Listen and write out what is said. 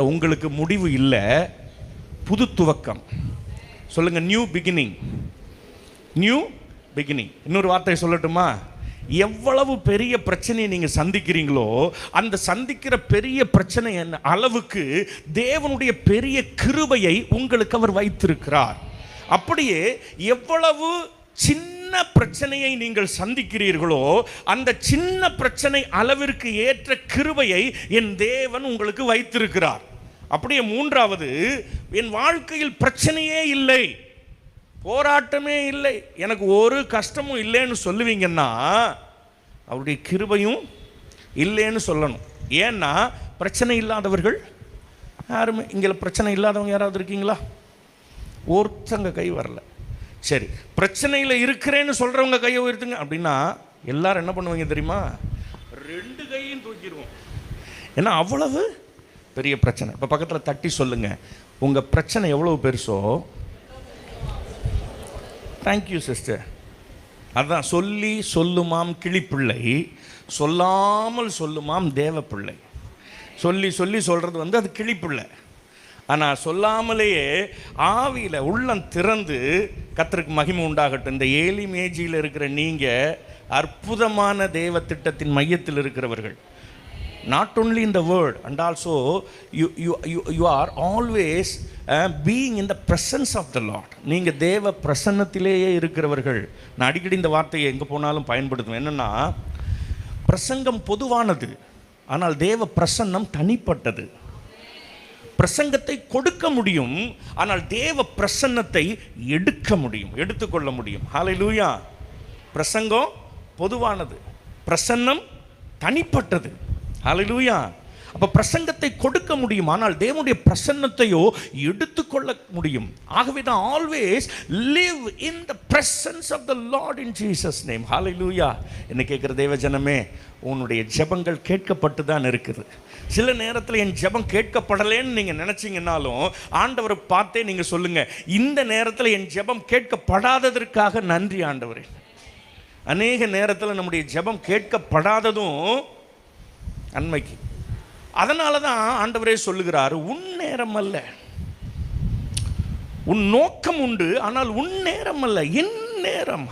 உங்களுக்கு முடிவு இல்லை, புது துவக்கம். சொல்லுங்க, நியூ பிகினிங். New beginning. இன்னொரு வார்த்தை சொல்லட்டுமா? எவ்வளவு பெரிய பிரச்சனையை நீங்க சந்திக்கிறீங்களோ அந்த சந்திக்கிற பெரிய பிரச்சனை அளவுக்கு தேவனுடைய பெரிய கிருபையை உங்களுக்கு அவர் வைத்திருக்கிறார். அப்படியே எவ்வளவு சின்ன பிரச்சனையை நீங்கள் சந்திக்கிறீர்களோ அந்த சின்ன பிரச்சனை அளவிற்கு ஏற்ற கிருபையை என் தேவன் உங்களுக்கு வைத்திருக்கிறார். அப்படியே மூன்றாவது, என் வாழ்க்கையில் பிரச்சனையே இல்லை, போராட்டமே இல்லை, எனக்கு ஒரு கஷ்டமும் இல்லைன்னு சொல்லுவீங்கன்னா அவருடைய கிருபையும் இல்லைன்னு சொல்லணும். ஏன்னா பிரச்சனை இல்லாதவர்கள் யாருமே இங்கே, பிரச்சனை இல்லாதவங்க யாராவது இருக்கீங்களா? ஒருத்தங்க கை வரல. சரி, பிரச்சனையில் இருக்கிறேன்னு சொல்கிறவங்க கையை உயர்த்துங்க அப்படின்னா எல்லாரும் என்ன பண்ணுவாங்க தெரியுமா? ரெண்டு கையும் தூக்கிடுவோம். ஏன்னா அவ்வளவு பெரிய பிரச்சனை. இப்போ பக்கத்தில் தட்டி சொல்லுங்க, உங்கள் பிரச்சனை எவ்வளவு பெருசோ. Thank you sister. அதான் சொல்லி சொல்லுமாம் கிளிப்பிள்ளை, சொல்லாமல் சொல்லுமாம் தேவ பிள்ளை. சொல்லி சொல்லி சொல்கிறது அது கிளிப்பிள்ளை. ஆனால் சொல்லாமலேயே ஆவியில் உள்ளம் திறந்து கர்த்தருக்கு மகிமை உண்டாகட்டும். இந்த ஏலி மேஜியில் இருக்கிற நீங்கள் அற்புதமான தேவ திட்டத்தின் மையத்தில் இருக்கிறவர்கள். Not only in the word and also you are always being in the presence of the lord. நீங்கள் தேவ பிரசன்னத்திலேயே இருக்கிறவர்கள். நான் அடிக்கடி இந்த வார்த்தையை எங்கே போனாலும் பயன்படுத்துவேன். என்னென்னா, பிரசங்கம் பொதுவானது, ஆனால் தேவ பிரசன்னம் தனிப்பட்டது. பிரசங்கத்தை கொடுக்க முடியும், ஆனால் தேவ பிரசன்னத்தை எடுக்க முடியும், எடுத்துக்கொள்ள முடியும். ஹல்லேலூயா. பிரசங்கம் பொதுவானது, பிரசன்னம் தனிப்பட்டது. ஹல்லேலூயா. அப்போ பிரசங்கத்தை கொடுக்க முடியும், ஆனால் தேவனுடைய பிரசன்னத்தையோ எடுத்துக்கொள்ள முடியும். ஆகவே தான் always live in the presence of the Lord in Jesus name. Hallelujah. என்ன கேட்குற தேவ ஜனமே, உன்னுடைய ஜெபங்கள் கேட்கப்பட்டு தான் இருக்குது. சில நேரத்தில் என் ஜெபம் கேட்கப்படலேன்னு நீங்கள் நினச்சிங்கன்னாலும் ஆண்டவரை பார்த்தே நீங்கள் சொல்லுங்கள், இந்த நேரத்தில் என் ஜெபம் கேட்கப்படாததற்காக நன்றி ஆண்டவரே. அநேக நேரத்தில் நம்முடைய ஜெபம் கேட்கப்படாததும் நன்மைக்கு. அதனால தான் ஆண்டவரே சொல்லுகிறார், உன் நேரம் அல்ல, உன் நோக்கம் உண்டு, ஆனால் உன் நேரம் அல்ல, என் நேரம்.